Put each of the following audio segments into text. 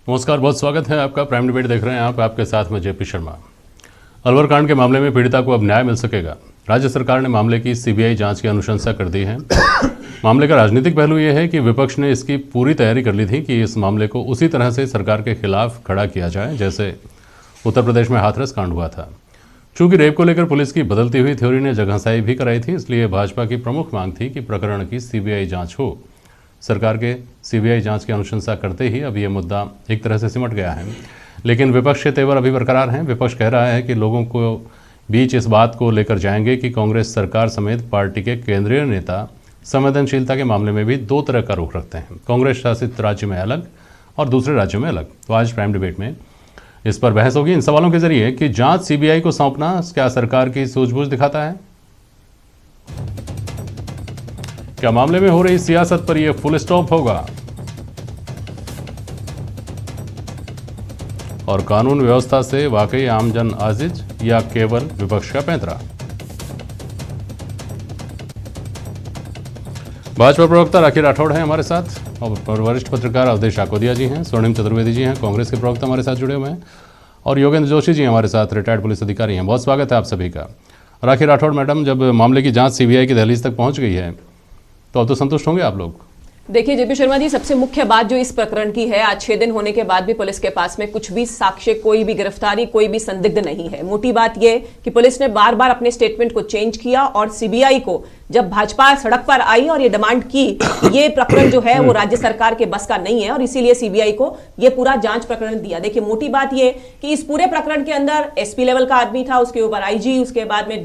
नमस्कार, बहुत स्वागत है आपका। प्राइम डिबेट देख रहे हैं आप, आपके साथ में जेपी शर्मा। अलवर कांड के मामले में पीड़िता को अब न्याय मिल सकेगा। राज्य सरकार ने मामले की सीबीआई जांच की अनुशंसा कर दी है। मामले का राजनीतिक पहलू यह है कि विपक्ष ने इसकी पूरी तैयारी कर ली थी कि इस मामले को उसी तरह से सरकार के खिलाफ खड़ा किया जाए जैसे उत्तर प्रदेश में हाथरस कांड हुआ था। चूंकि रेप को लेकर पुलिस की बदलती हुई थ्योरी ने जगहंसाई भी कराई थी, इसलिए भाजपा की प्रमुख मांग थी कि प्रकरण की सीबीआई जांच हो। सरकार के सीबीआई जांच की अनुशंसा करते ही अब यह मुद्दा एक तरह से सिमट गया है, लेकिन विपक्ष के तेवर अभी बरकरार हैं। विपक्ष कह रहा है कि लोगों को बीच इस बात को लेकर जाएंगे कि कांग्रेस सरकार समेत पार्टी के केंद्रीय नेता संवेदनशीलता के मामले में भी दो तरह का रुख रखते हैं, कांग्रेस शासित राज्य में अलग और दूसरे राज्यों में अलग। तो आज प्राइम डिबेट में इस पर बहस होगी इन सवालों के जरिए कि जांच सीबीआई को सौंपना क्या सरकार की सूझबूझ दिखाता है, क्या मामले में हो रही सियासत पर यह फुल स्टॉप होगा, और कानून व्यवस्था से वाकई आमजन आजिज या केवल विपक्ष का पैंतरा। भाजपा प्रवक्ता राखी राठौड़ हैं हमारे साथ और वरिष्ठ पत्रकार अवधेश आकोदिया जी हैं, स्वर्णिम चतुर्वेदी जी हैं, कांग्रेस के प्रवक्ता हमारे साथ जुड़े हुए हैं, और योगेंद्र जोशी जी हमारे साथ रिटायर्ड पुलिस अधिकारी हैं। बहुत स्वागत है आप सभी का। राखी राठौड़ मैडम, जब मामले की जांच सीबीआई की दहलीज तक पहुंच गई है तो अब तो संतुष्ट होंगे आप लोग? देखिए जेपी शर्मा जी, सबसे मुख्य बात जो इस प्रकरण की है, आज 6 दिन होने के बाद भी पुलिस के पास में कुछ भी साक्ष्य, कोई भी गिरफ्तारी, कोई भी संदिग्ध नहीं है। मोटी बात यह कि पुलिस ने बार बार अपने स्टेटमेंट को चेंज किया और सीबीआई को जब भाजपा सड़क पर आई और ये डिमांड की कि ये प्रकरण जो है वो राज्य सरकार के बस का नहीं है और इसीलिए सीबीआई को ये पूरा जांच प्रकरण दिया। देखिए मोटी बात ये कि इस पूरे प्रकरण के अंदर एसपी लेवल का आदमी था, उसके ऊपर आईजी, उसके बाद में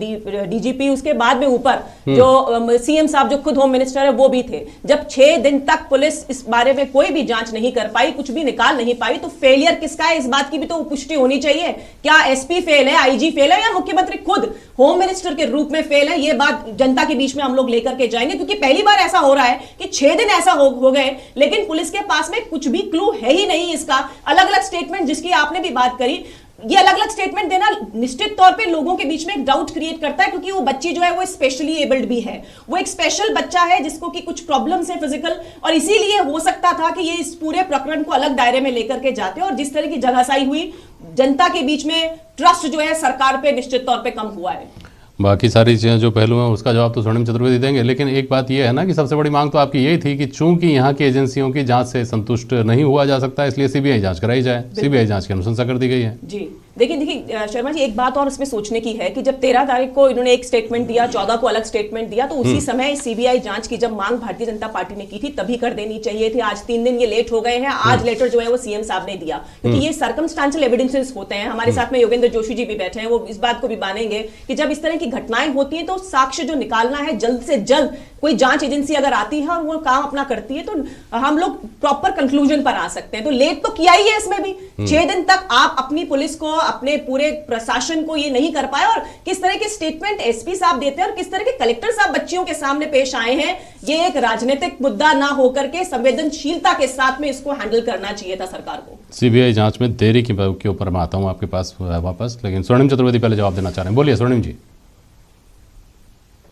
डीजीपी, उसके बाद में ऊपर जो सीएम साहब जो खुद होम मिनिस्टर है वो भी थे। जब 6 दिन तक पुलिस इस बारे में कोई भी जांच नहीं कर पाई, कुछ भी निकाल नहीं पाई, तो फेलियर किसका है इस बात की भी तो पुष्टि होनी चाहिए। क्या एसपी फेल है, आईजी फेल है, या मुख्यमंत्री खुद होम मिनिस्टर के रूप में फेल है? ये बात जनता के बीच में हम लोग लेकर के जाएंगे, क्योंकि पहली बार ऐसा हो रहा है कि 6 दिन ऐसा हो गए लेकिन पुलिस के पास में कुछ भी क्लू है ही नहीं इसका। अलग अलग स्टेटमेंट जिसकी आपने भी बात करी, ये अलग अलग स्टेटमेंट देना निश्चित तौर पे लोगों के बीच में एक डाउट क्रिएट करता है, क्योंकि वो बच्ची जो है वो स्पेशली एबल्ड भी है, वो एक स्पेशल बच्चा है जिसको कि कुछ प्रॉब्लम्स है फिजिकल, और इसीलिए हो सकता था कि ये इस पूरे प्रकरण को अलग दायरे में लेकर के जाते, और जिस तरह की जगहसाई हुई, जनता के बीच में ट्रस्ट जो है सरकार पे निश्चित तौर पे कम हुआ है। बाकी सारी चीज़ें जो पहलू हैं उसका जवाब तो स्वर्णिम चतुर्वेदी देंगे, लेकिन एक बात यह है ना कि सबसे बड़ी मांग तो आपकी यही थी कि चूंकि यहाँ की एजेंसियों की जांच से संतुष्ट नहीं हुआ जा सकता, इसलिए सीबीआई जांच कराई जाए। सीबीआई जांच की अनुशंसा कर दी गई है। जी देखिए शर्मा जी, एक बात और इसमें सोचने की है कि जब 13 तारीख को इन्होंने एक स्टेटमेंट दिया, 14 को अलग स्टेटमेंट दिया, तो उसी समय सीबीआई जांच की जब मांग भारतीय जनता पार्टी ने की थी तभी कर देनी चाहिए थी। आज 3 दिन ये लेट हो गए हैं। आज लेटर जो है वो सीएम साहब ने दिया, क्योंकि ये सर्कमस्टांशियल एविडेंसेस होते हैं। हमारे साथ में योगेंद्र जोशी जी भी बैठे हैं, वो इस बात को भी मानेंगे कि जब इस तरह की घटनाएं होती हैं तो साक्ष्य जो निकालना है जल्द से जल्द, कोई जांच एजेंसी अगर आती है और वो काम अपना करती है तो हम लोग प्रॉपर कंक्लूजन पर आ सकते हैं। तो लेट तो किया ही है इसमें भी। 6 दिन तक आप अपनी पुलिस को, अपने पूरे प्रशासन को ये नहीं कर पाए, और किस तरह के स्टेटमेंट एसपी साहब देते हैं और किस तरह के कलेक्टर साहब बच्चियों के सामने पेश आए हैं। ये एक राजनीतिक मुद्दा ना होकर के संवेदनशीलता के साथ में इसको हैंडल करना चाहिए था सरकार को। सीबीआई जांच में देरी के ऊपर मैं आता हूं आपके पास वापस, लेकिन स्वर्णिम चतुर्वेदी पहले जवाब देना चाह रहे हैं। बोलिए स्वर्णिम जी।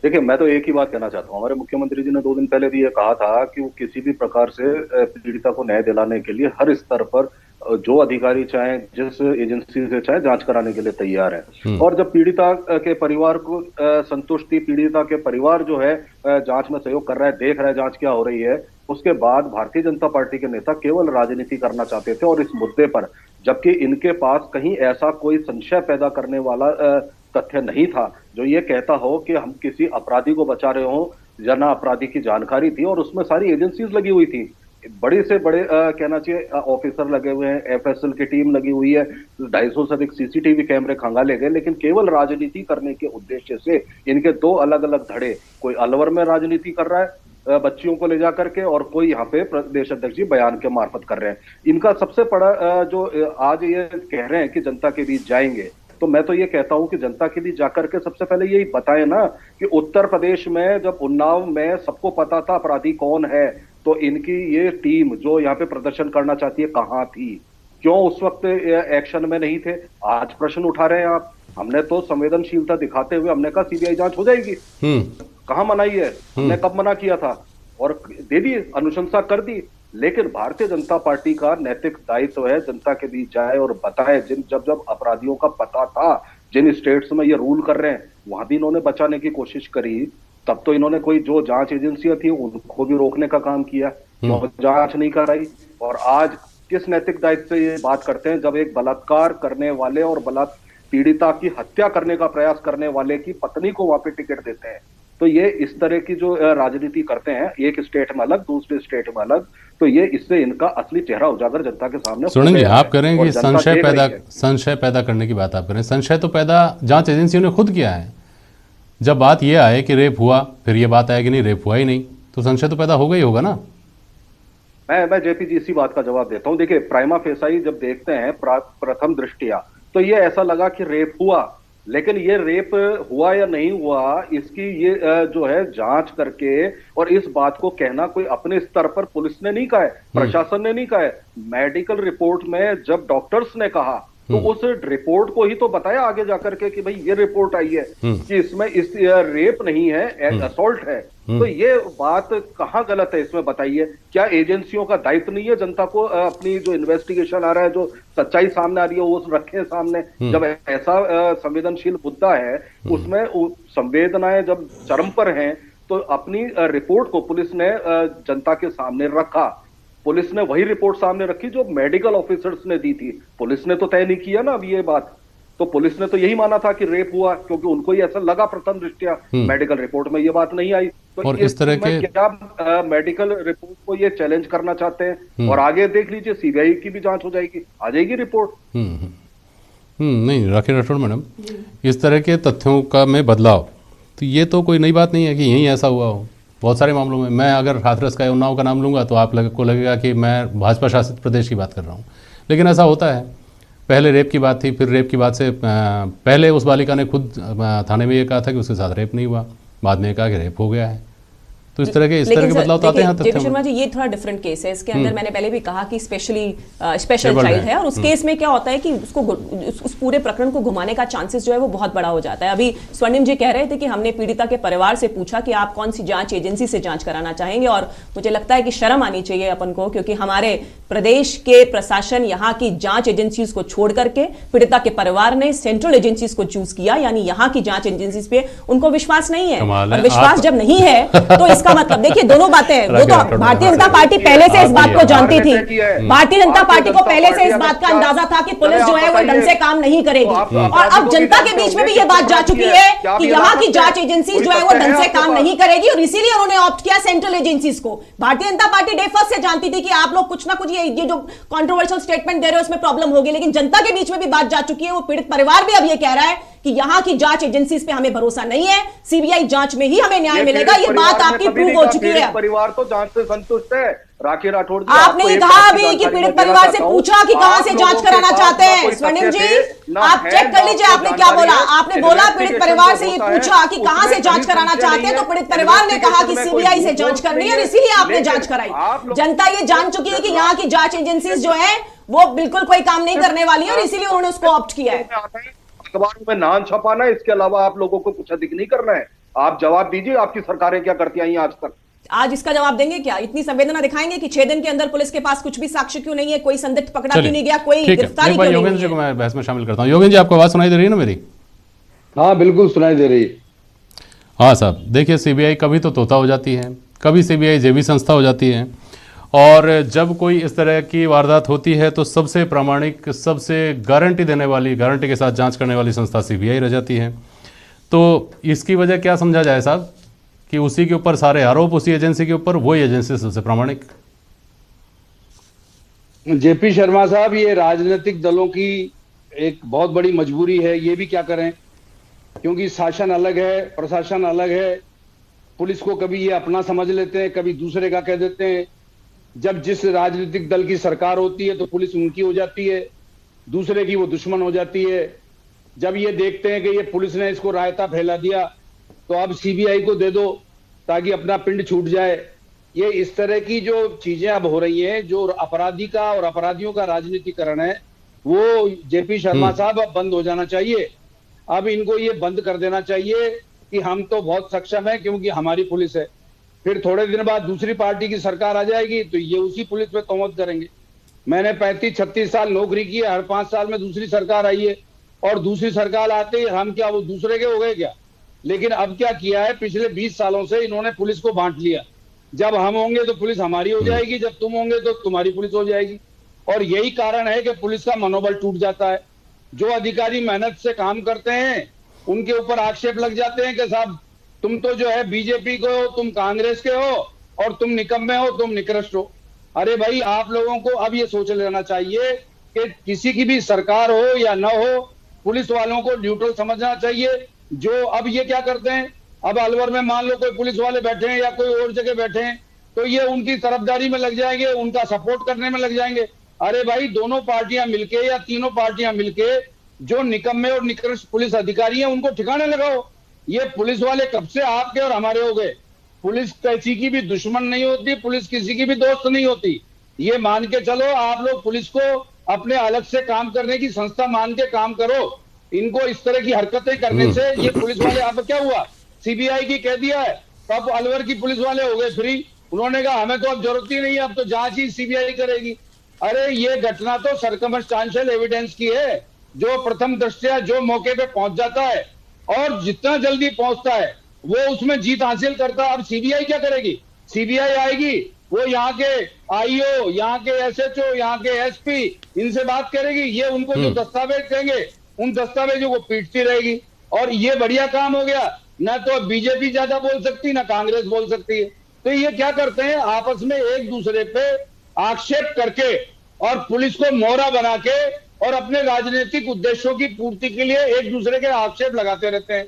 देखिए, मैं तो एक ही बात कहना चाहता हूँ। हमारे मुख्यमंत्री जी ने 2 दिन पहले भी ये कहा था कि वो किसी भी प्रकार से पीड़िता को न्याय दिलाने के लिए हर स्तर पर जो अधिकारी चाहे, जिस एजेंसी से चाहे, जांच कराने के लिए तैयार है। और जब पीड़िता के परिवार को संतुष्टि, पीड़िता के परिवार जो है जांच में सहयोग कर रहा है, देख रहा है जांच क्या हो रही है, उसके बाद भारतीय जनता पार्टी के नेता केवल राजनीति करना चाहते थे। और इस मुद्दे पर जबकि इनके पास कहीं ऐसा कोई संशय पैदा करने वाला तथ्य नहीं था जो ये कहता हो कि हम किसी अपराधी को बचा रहे हो, जना अपराधी की जानकारी थी और उसमें सारी एजेंसीज लगी हुई थी, बड़े से बड़े कहना चाहिए ऑफिसर लगे हुए हैं, एफएसएल की टीम लगी हुई है, 250 से अधिक सीसीटीवी कैमरे खंगाले गए, लेकिन केवल राजनीति करने के उद्देश्य से इनके 2 अलग अलग धड़े, कोई अलवर में राजनीति कर रहा है बच्चियों को ले जा करके, और कोई यहाँ पे प्रदेश अध्यक्ष जी बयान के मार्फत कर रहे हैं। इनका सबसे बड़ा जो आज ये कह रहे हैं कि जनता के बीच जाएंगे, तो मैं तो ये कहता हूं कि जनता के बीच जाकर के सबसे पहले यही बताएं ना कि उत्तर प्रदेश में जब उन्नाव में सबको पता था अपराधी कौन है, तो इनकी ये टीम जो यहाँ पे प्रदर्शन करना चाहती है कहां थी, क्यों उस वक्त एक्शन में नहीं थे? आज प्रश्न उठा रहे हैं आप। हमने तो संवेदनशीलता दिखाते हुए हमने कहा सीबीआई जांच हो जाएगी, कहां मनाई है? हमने कब मना किया था? और दे दी, अनुशंसा कर दी। लेकिन भारतीय जनता पार्टी का नैतिक दायित्व है जनता के बीच जाए और बताए, जब जब अपराधियों का पता था, जिन स्टेट्स में ये रूल कर रहे हैं वहां भी इन्होंने बचाने की कोशिश करी, तब तो इन्होंने कोई जो जांच एजेंसियां थी उनको भी रोकने का काम किया, तो जांच नहीं कराई। और आज किस नैतिक दायित्व से ये बात करते हैं जब एक बलात्कार करने वाले और पीड़िता की हत्या करने का प्रयास करने वाले की पत्नी को वहां पे टिकट देते हैं। तो ये इस तरह की जो राजनीति करते हैं, एक स्टेट में अलग दूसरे स्टेट में अलग, तो ये इससे इनका असली चेहरा उजागर जनता के सामने सुनेंगे। आप करेंगे संशय पैदा करने की बात आप करें, संशय तो पैदा जांच एजेंसियों ने खुद किया है। जब बात यह आए कि रेप हुआ, फिर ये बात आए कि नहीं रेप हुआ ही नहीं, तो संशय तो पैदा होगा ही होगा ना। मैं जेपी जी इसी बात का जवाब देता हूं। देखिए, प्राइमा फेसाई जब देखते हैं प्रथम दृष्टिया, तो ये ऐसा लगा कि रेप हुआ, लेकिन ये रेप हुआ या नहीं हुआ इसकी ये जो है जांच करके और इस बात को कहना कोई अपने स्तर पर पुलिस ने नहीं कहा है, प्रशासन ने नहीं कहा है। मेडिकल रिपोर्ट में जब डॉक्टर्स ने कहा तो उस रिपोर्ट को ही तो बताया आगे जाकर के कि भाई ये रिपोर्ट आई है कि इसमें इस रेप नहीं है, असॉल्ट है। तो ये बात कहाँ गलत है इसमें बताइए। क्या एजेंसियों का दायित्व नहीं है जनता को अपनी जो इन्वेस्टिगेशन आ रहा है, जो सच्चाई सामने आ रही है वो रखें सामने। जब ऐसा संवेदनशील मुद्दा है, उसमें संवेदनाएं जब चरम पर हैं, तो अपनी रिपोर्ट को पुलिस ने जनता के सामने रखा। पुलिस ने वही रिपोर्ट सामने रखी जो मेडिकल ऑफिसर्स ने दी थी। पुलिस ने तो तय नहीं किया ना अब ये बात, तो पुलिस ने तो यही माना था कि रेप हुआ, क्योंकि उनको ही ऐसा लगा प्रथम दृष्टया। मेडिकल रिपोर्ट में ये बात नहीं आई, तो और इस तरह के क्या मेडिकल रिपोर्ट को ये चैलेंज करना चाहते हैं? और आगे देख लीजिए, सीबीआई की भी जांच हो जाएगी, आ जाएगी रिपोर्ट। नहीं राखी राठौड़ मैडम, इस तरह के तथ्यों का में बदलाव, तो ये तो कोई नई बात नहीं है कि यहीं ऐसा हुआ हो। बहुत सारे मामलों में, मैं अगर हाथरस का उन्नाव का नाम लूँगा तो आप को लगेगा कि मैं भाजपा शासित प्रदेश की बात कर रहा हूँ, लेकिन ऐसा होता है। पहले रेप की बात थी, फिर रेप की बात से पहले उस बालिका ने खुद थाने में ये कहा था कि उसके साथ रेप नहीं हुआ, बाद में कहा कि रेप हो गया है। तो इस तरह के बदलाव तो आते हैं। जेपी शर्मा जी, ये थोड़ा डिफरेंट केस है। इसके अंदर मैंने पहले भी कहा कि स्पेशल चाइल्ड है, और उस केस में क्या होता है कि उसको उस पूरे प्रकरण को घुमाने का चांसेस जो है वो बहुत बड़ा हो जाता है। अभी स्वर्णिम जी कह रहे थे कि हमने पीड़िता के परिवार से पूछा कि आप कौन सी जांच एजेंसी से जांच कराना चाहेंगे, और मुझे लगता है कि शर्म आनी चाहिए अपन को, क्योंकि हमारे प्रदेश के प्रशासन यहाँ की जांच एजेंसीज को छोड़ करके पीड़िता के परिवार ने सेंट्रल एजेंसीज को चूज किया, यानी यहाँ की जांच एजेंसीज पे उनको विश्वास नहीं है। और विश्वास जब नहीं है तो इसका मतलब, देखिए दोनों बातें हैं। वो तो भारतीय जनता पार्टी पहले से इस बात को जानती थी, भारतीय जनता पार्टी को पहले से इस बात का अंदाजा था कि पुलिस जो है वो ढंग से काम नहीं करेगी, और अब जनता के बीच में भी ये बात जा चुकी है कि यहाँ की जांच एजेंसी जो है वो ढंग से काम नहीं करेगी, और इसीलिए उन्होंने ऑप्ट किया सेंट्रल एजेंसीज को। Bharatiya Janata party day first से जानती थी कि आप लोग कुछ ना कुछ ये जो कंट्रोवर्शियल स्टेटमेंट दे रहे हो उसमें प्रॉब्लम होगी, लेकिन जनता के बीच में भी बात जा चुकी है। वो पीड़ित परिवार भी अब ये कह रहा है कि यहाँ की जांच एजेंसीज पे हमें भरोसा नहीं है, सीबीआई जांच में ही हमें न्याय मिलेगा। ये बात आपकी प्रूव हो चुकी है। परिवार तो जांच से संतुष्ट है। राखी राठौड़ जी, आपने ये कहा अभी कि पीड़ित परिवार से पूछा कि कहां से जांच कराना चाहते हैं। स्वर्णिम जी, आप चेक कर लीजिए, आपने क्या बोला। आपने बोला पीड़ित परिवार से ये पूछा कि कहां से जांच कराना चाहते हैं, तो पीड़ित परिवार ने कहा कि सीबीआई से जांच करनी है, और इसीलिए आपने जांच कराई। जनता ये जान चुकी है कि यहाँ की जांच एजेंसीज जो है वो बिल्कुल कोई काम नहीं करने वाली है, और इसीलिए उन्होंने उसको ऑप्ट किया है। अखबारों में नाम छपाना, इसके अलावा आप लोगों को कुछ अधिक नहीं करना है। आप जवाब दीजिए, आपकी सरकारें क्या करती आई आज तक। आज इसका जवाब देंगे क्या? इतनी संवेदना दिखाएंगे कि 6 दिन के अंदर पुलिस के पास कुछ भी साक्ष्य क्यों नहीं है, कोई संदिग्ध पकड़ा क्यों नहीं गया, कोई गिरफ्तारी क्यों नहीं योगेंद्र जी को मैं बहस में शामिल करता हूं। योगेंद्र जी, आपको आवाज सुनाई दे रही है ना मेरी? हाँ बिल्कुल सुनाई दे रही है। हाँ साहब, देखिए सीबीआई कभी तो तोता हो जाती है, कभी सीबीआई जेबी संस्था हो जाती है, और जब कोई इस तरह की वारदात होती है तो सबसे प्रामाणिक, सबसे गारंटी देने वाली, गारंटी के साथ जांच करने वाली संस्था सीबीआई रह जाती है। तो इसकी वजह क्या समझा जाए साहब, कि उसी के ऊपर सारे आरोप, उसी एजेंसी के ऊपर, वही एजेंसी सबसे प्रामाणिक? जेपी शर्मा साहब, ये राजनीतिक दलों की एक बहुत बड़ी मजबूरी है। ये भी क्या करें, क्योंकि शासन अलग है, प्रशासन अलग है। पुलिस को कभी ये अपना समझ लेते हैं, कभी दूसरे का कह देते हैं। जब जिस राजनीतिक दल की सरकार होती है तो पुलिस उनकी हो जाती है, दूसरे की वो दुश्मन हो जाती है। जब ये देखते हैं कि ये पुलिस ने इसको रायता फैला दिया तो अब सीबीआई को दे दो ताकि अपना पिंड छूट जाए। ये इस तरह की जो चीजें अब हो रही हैं, जो अपराधी का और अपराधियों का राजनीतिकरण है, वो जेपी शर्मा साहब अब बंद हो जाना चाहिए। अब इनको ये बंद कर देना चाहिए कि हम तो बहुत सक्षम है क्योंकि हमारी पुलिस है। फिर थोड़े दिन बाद दूसरी पार्टी की सरकार आ जाएगी तो ये उसी पुलिस पे तोहमत करेंगे। मैंने 35-36 साल नौकरी की है, हर 5 साल में दूसरी सरकार आई है, और दूसरी सरकार आते ही हम क्या वो दूसरे के हो गए क्या? लेकिन अब क्या किया है, पिछले 20 सालों से इन्होंने पुलिस को बांट लिया। जब हम होंगे तो पुलिस हमारी हो जाएगी, जब तुम होंगे तो तुम्हारी पुलिस हो जाएगी। और यही कारण है कि पुलिस का मनोबल टूट जाता है। जो अधिकारी मेहनत से काम करते हैं उनके ऊपर आक्षेप लग जाते हैं कि साहब तुम तो जो है बीजेपी के हो, तुम कांग्रेस के हो, और तुम निकम्मे हो, तुम निकृष्ट हो। अरे भाई, आप लोगों को अब ये सोच लेना चाहिए कि किसी की भी सरकार हो या ना हो, पुलिस वालों को न्यूट्रल समझना चाहिए। जो अब ये क्या करते हैं, अब अलवर में मान लो कोई पुलिस वाले बैठे हैं या कोई और जगह बैठे हैं तो ये उनकी तरफदारी में लग जाएंगे, उनका सपोर्ट करने में लग जाएंगे। अरे भाई, दोनों पार्टियां मिलके या तीनों पार्टियां मिलके जो निकम्मे और निकृष्ट पुलिस अधिकारी हैं उनको ठिकाने लगाओ। ये पुलिस वाले कब से आपके और हमारे हो गए? पुलिस किसी की भी दुश्मन नहीं होती, पुलिस किसी की भी दोस्त नहीं होती। ये मान के चलो, आप लोग पुलिस को अपने अलग से काम करने की संस्था मान के काम करो। इनको इस तरह की हरकतें करने से ये पुलिस वाले, अब क्या हुआ, सीबीआई की कह दिया है तो अब अलवर की पुलिस वाले हो गए फ्री। उन्होंने कहा हमें तो अब जरूरत ही नहीं है, अब तो जांच ही सीबीआई करेगी। अरे ये घटना तो सर्कमस्टांशियल एविडेंस की है, जो प्रथम दृष्टया जो मौके पे पहुंच जाता है और जितना जल्दी पहुंचता है वो उसमें जीत हासिल करता है। अब सीबीआई क्या करेगी? सीबीआई आएगी, वो यहाँ के आईओ, यहाँ के एसएचओ, यहाँ के एसपी, इनसे बात करेगी। ये उनको जो दस्तावेज देंगे उन दस्तावेजों को पीटती रहेगी। और ये बढ़िया काम हो गया, ना तो बीजेपी ज्यादा बोल सकती, ना कांग्रेस बोल सकती है। तो ये क्या करते हैं, आपस में एक दूसरे पे आक्षेप करके और पुलिस को मोहरा बना के और अपने राजनीतिक उद्देश्यों की पूर्ति के लिए एक दूसरे के आक्षेप लगाते रहते हैं।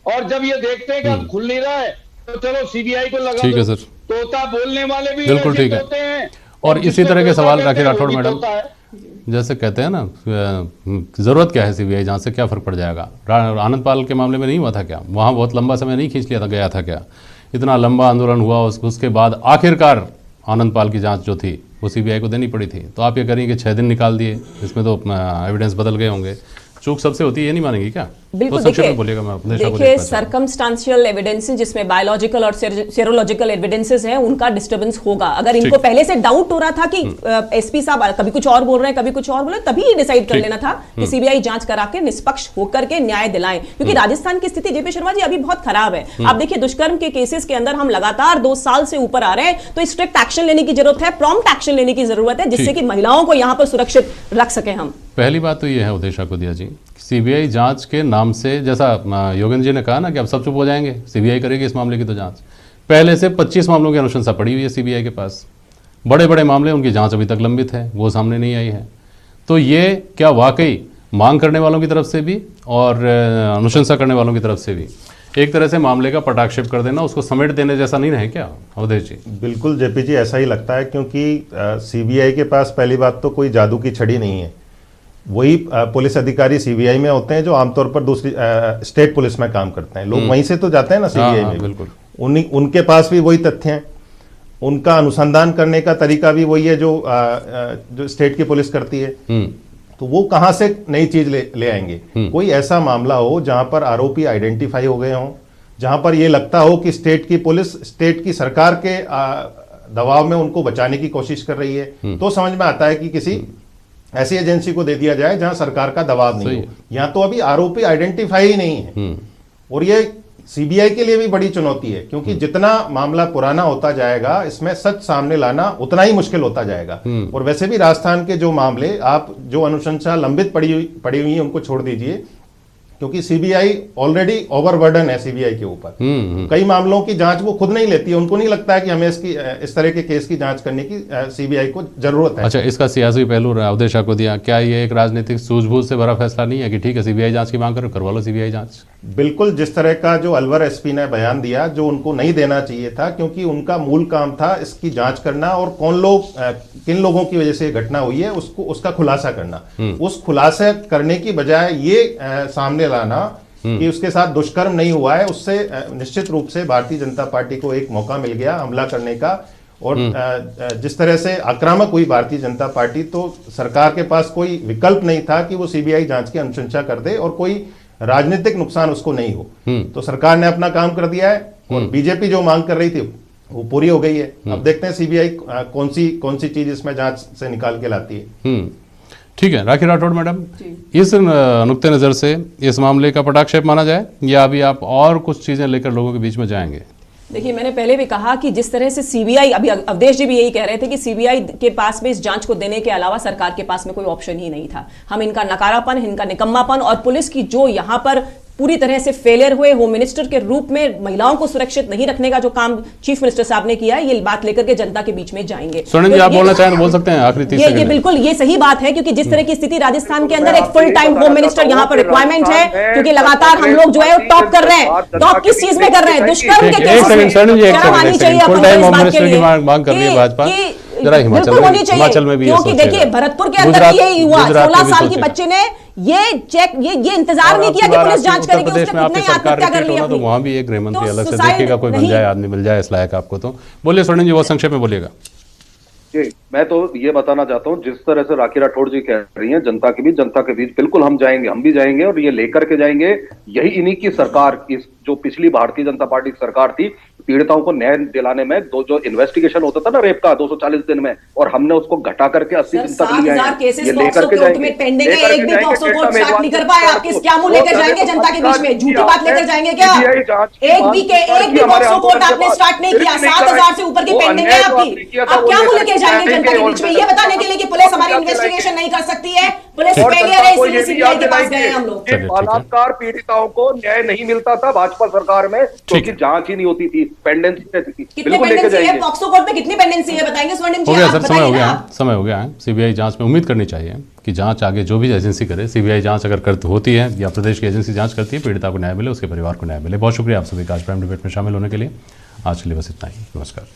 और जब ये देखते हैं कि अब खुल नहीं रहा है तो चलो सीबीआई को लगा ठीक है दो। सर, तोता बोलने वाले भी बिल्कुल ठीक है। होते हैं और इसी तरह के सवाल राखी राठौड़ मैडम, तोता है। जैसे कहते हैं ना, जरूरत क्या है सीबीआई जांच से, क्या फर्क पड़ जाएगा? आनंद पाल के मामले में नहीं हुआ था क्या? वहाँ बहुत लंबा समय नहीं खींच लिया था, गया था क्या? इतना लंबा आंदोलन हुआ, उसके बाद आखिरकार आनंद पाल की जांच जो थी वो सीबीआई को देनी पड़ी थी। तो आप ये करेंगे कि 6 दिन निकाल दिए, इसमें तो एविडेंस बदल गए होंगे। चूक सबसे होती है, ये नहीं मानेंगी क्या? बिल्कुल, तो बोलिएगा, मैं देखिए सर्कमस्टांशियल एविडेंसेस जिसमें बायोलॉजिकल और सेरोलॉजिकल एविडेंसेस हैं, उनका डिस्टर्बेंस होगा। अगर इनको पहले से डाउट हो रहा था कि एसपी साहब कभी कुछ और बोल रहे हैं, कभी कुछ और बोल रहे हैं, तभी ये डिसाइड कर लेना था कि सीबीआई जांच करा के निष्पक्ष होकर के न्याय दिलाएं। क्योंकि राजस्थान की स्थिति जेपी शर्मा जी अभी बहुत खराब है। आप देखिए दुष्कर्म के केसेस के अंदर हम लगातार 2 साल से ऊपर आ रहे हैं, तो स्ट्रिक्ट एक्शन लेने की जरूरत है, प्रॉम्प्ट एक्शन लेने की जरूरत है, जिससे कि महिलाओं को यहां पर सुरक्षित रख सके हम। पहली बात तो ये है उदेशा कोदिया जी, सीबीआई जांच के नाम से, जैसा योगेंद्र जी ने कहा ना कि अब सब चुप हो जाएंगे, सीबीआई करेगी इस मामले की तो जांच। पहले से 25 मामलों की अनुशंसा पड़ी हुई है सीबीआई के पास, बड़े बड़े मामले, उनकी जांच अभी तक लंबित है, वो सामने नहीं आई है। तो ये क्या वाकई मांग करने वालों की तरफ से भी और अनुशंसा करने वालों की तरफ से भी एक तरह से मामले का पटाक्षेप कर देना, उसको समेट देने जैसा नहीं है क्या अवधेश जी? बिल्कुल जेपी जी, ऐसा ही लगता है, क्योंकि सीबीआई के पास पहली बात तो कोई जादू की छड़ी नहीं है। वही पुलिस अधिकारी सीबीआई में होते हैं जो आमतौर पर दूसरी स्टेट पुलिस में काम करते हैं। लोग वहीं से तो जाते हैं ना सीबीआई में। बिल्कुल, उनके पास भी वही तथ्य हैं, उनका अनुसंधान करने का तरीका भी वही है जो स्टेट की पुलिस करती है। तो वो कहां से नई चीज ले आएंगे? कोई ऐसा मामला हो जहां पर आरोपी आइडेंटिफाई हो गए हों, जहां पर ये लगता हो कि स्टेट की पुलिस स्टेट की सरकार के दबाव में उनको बचाने की कोशिश कर रही है, तो समझ में आता है कि किसी ऐसी एजेंसी को दे दिया जाए जहां सरकार का दबाव नहीं हो। यहां तो अभी आरोपी आइडेंटिफाई ही नहीं है। और ये सीबीआई के लिए भी बड़ी चुनौती है, क्योंकि जितना मामला पुराना होता जाएगा, इसमें सच सामने लाना उतना ही मुश्किल होता जाएगा। और वैसे भी राजस्थान के जो मामले, आप जो अनुशंसा लंबित पड़ी हुई है उनको छोड़ दीजिए, क्योंकि सीबीआई ऑलरेडी ओवरबर्डन है सीबीआई के ऊपर। कई मामलों की जांच वो खुद नहीं लेती है, उनको नहीं लगता है कि हमें इस तरह के केस की जांच करने की सीबीआई को जरूरत है। अच्छा, इसका सियासी पहलू अवधेशा को दिया, क्या ये एक राजनीतिक सूझबूझ से भरा फैसला नहीं है कि ठीक है सीबीआई जांच की मांग करो, करवा लो सीबीआई जांच? बिल्कुल, जिस तरह का जो अलवर एसपी ने बयान दिया, जो उनको नहीं देना चाहिए था, क्योंकि उनका मूल काम था इसकी जांच करना और किन लोगों की वजह से ये घटना हुई है उसका खुलासा करना। उस खुलासा करने की बजाय ये सामने लाना कि उसके साथ दुष्कर्म नहीं हुआ है, उससे निश्चित रूप से भारतीय जनता पार्टी को एक मौका मिल गया हमला करने का। और जिस तरह से आक्रामक हुई भारतीय जनता पार्टी, तो सरकार के पास कोई विकल्प नहीं था कि वो सीबीआई जांच की अनुशंसा कर दे और कोई राजनीतिक नुकसान उसको नहीं हो। तो सरकार ने अपना काम कर दिया है। और बीजेपी जो मांग कर रही थी वो पूरी हो गई है। अब देखते हैं सीबीआई कौन सी चीज इसमें जांच से निकाल के लाती है। ठीक है, राखी राठौड़ मैडम, इस नुक्ते नज़र से इस मामले का पटाक्षेप माना जाए या अभी आप और कुछ चीज़ें लेकर लोगों के बीच में जाएंगे? देखिए, मैंने पहले भी कहा कि जिस तरह से सीबीआई, अभी अवधेश जी भी यही कह रहे थे कि सीबीआई के पास में इस जांच को देने के अलावा सरकार के पास में कोई ऑप्शन ही नहीं था। हम इनका नकारापन, इनका निकम्मापन और पुलिस की जो यहां पर पूरी तरह से फेलियर हुए, होम मिनिस्टर के रूप में महिलाओं को सुरक्षित नहीं रखने का जो काम चीफ मिनिस्टर साहब ने किया है, ये बात लेकर के जनता के बीच में जाएंगे। स्वर्णिम जी, आप बोलना चाहें तो बोल सकते हैं आखिरी 30 सेकंड ये बिल्कुल ये सही बात है, क्योंकि जिस तरह की स्थिति राजस्थान के अंदर, एक फुल टाइम होम मिनिस्टर यहाँ पर रिक्वायरमेंट है, क्योंकि लगातार हम लोग जो है टॉप कर रहे हैं। टॉप किस चीज में कर रहे हैं? दुष्कर्म के केस में। शर्म आनी चाहिए फुल टाइम होम मिनिस्टर की मांग कर रही है भाजपा। जरा हिमाचल में भी, क्योंकि देखिए भरतपुर के अंदर भी यही हुआ। 16 साल की बच्चे ने ये इंतजार नहीं किया कि पुलिस जांच करेगी, उसने खुद ने आत्महत्या कर ली। तो वहां भी एक गृह मंत्री अलग से देखेगा, कोई बन जाए, आदमी मिल जाए इस लायक आपको। तो बोलिए स्वर्णिम जी, बहुत संक्षेप में बोलिएगा। जी, मैं तो ये बताना चाहता हूँ, जिस तरह से राखी राठौड़ जी कह रही हैं जनता के बीच बिल्कुल हम जाएंगे, हम भी जाएंगे और ये लेकर के जाएंगे। यही इन्हीं की सरकार, इस जो पिछली भारतीय जनता पार्टी की सरकार थी, पीड़िताओं को न्याय दिलाने में जो इन्वेस्टिगेशन होता था ना रेप का 240 दिन में, और हमने उसको घटा करके 80 दिन तक लिया है। ये लेकर के जाएंगे। एक भी पॉक्सो कोर्ट स्टार्ट नहीं कर पाए। आप किस क्या मुंह लेकर जाएंगे जनता के बीच में? झूठी बात लेकर जाएंगे क्या? एक भी पॉक्सो कोर्ट आपने स्टार्ट नहीं किया। 7,000 से ऊपर की पेंडिंग है आपकी। आप क्या मुंह लेकर जाएंगे जनता के बीच में? ये बताने के लिए कि पुलिस हमारी इन्वेस्टिगेशन नहीं कर सकती है, पुलिस फेलियर है, इसलिए सीबीआई के पास गए हम लोग। बलात्कार पीड़िताओं को न्याय नहीं मिलता था भाजपा सरकार में, क्योंकि जांच ही नहीं होती थी, पेंडेंसी रहती थी। कितनी पेंडेंसी है पॉक्सो कोर्ट में? कितनी पेंडेंसी है बताएंगे स्वर्णिम जी? हो गया सर, समय हो गया है। सीबीआई जांच में उम्मीद करनी चाहिए कि जांच आगे जो भी एजेंसी करे, सीबीआई जांच अगर होती है या प्रदेश की एजेंसी जांच करती है, पीड़िता को न्याय मिले, उसके परिवार को न्याय मिले। बहुत शुक्रिया आप सभी का आज प्राइम डिबेट में शामिल होने के लिए। आज के लिए बस इतना ही। नमस्कार।